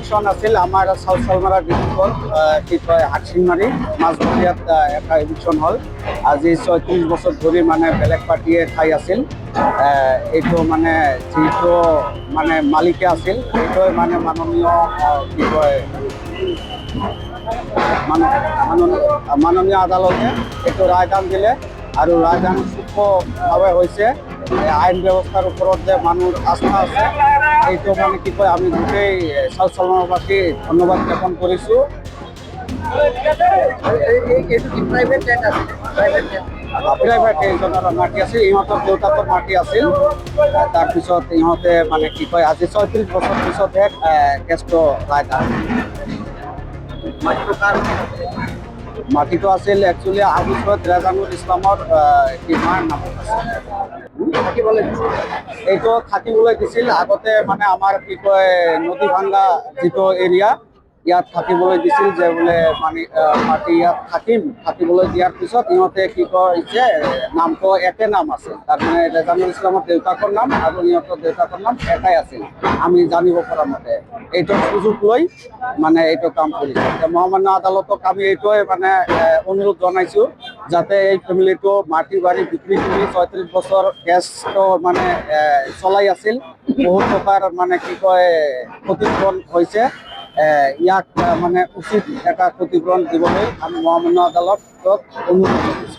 Eviction আছিল আমাৰ south Salmara ডিষ্ট্ৰিক্টৰ কি কয় হাটচিংমাৰী মাজমজিয়াত এটা এভিকশন হ'ল। আজি ৩৬ বছৰ ধৰি মানে বেলেগ পাৰ্টীয়ে ঠাই আছিল। এইটো মানে যিটো মানে মালিকে আছিল সেইটোৱে মানে মাননীয় কি কয় মাননীয় আদালতে এইটো ৰায়দান দিলে আৰু ৰায়দান সূক্ষ্মভাৱে হৈছে আইন ব্যৱস্থাৰ ওপৰত যে মানুহৰ আস্থা আছে এইটো মানে কি কয় আমি গোটেই চাউথ চালমাৰাবাসী ধন্যবাদ জ্ঞাপন কৰিছোঁ। প্ৰাইভেট এইজনৰ মাটি আছিল, ইহঁতৰ দেউতাকৰ মাটি আছিল। তাৰপিছত ইহঁতে মানে কি কয় আজি ৩৬ বছৰ পিছতহে কেছটো ৰায়দান। মাটিটো আছিল একচুৱেলি আবু সৈয়দ ৰেজানুল ইছলামৰ মাৰ নামত আছিল। এইটো থাকিবলৈ দিছিল আগতে মানে আমাৰ কি কয় নদী ভাংগা যিটো এৰিয়া ইয়াত থাকিবলৈ দিছিল যে বোলে মাটি ইয়াত থাকিবলৈ দিয়াৰ পিছত ইহঁতে কি কৰিছে নামটো একে নাম আছে, তাৰমানে ৰেজানুল ইছলামৰ দেউতাকৰ নাম আৰু ইহঁতৰ দেউতাকৰ নাম এটাই আছিল আমি জানিব পৰা মতে। এইটো সুযোগ লৈ মানে এইটো কাম কৰিছে। মহামান্য আদালতক আমি এইটোৱে মানে অনুৰোধ জনাইছোঁ যাতে এই ফেমিলিটো মাটি বাৰী বিক্ৰী কৰি ৩৬ বছৰ কেছটো মানে চলাই আছিল, বহুত টকাৰ মানে কি কয় ক্ষতিপূৰণ হৈছে। ইয়াক মানে উচিত এটা ক্ষতিপূৰণ দিবলৈ আমি মহামান্য আদালতক অনুৰোধ কৰিছোঁ।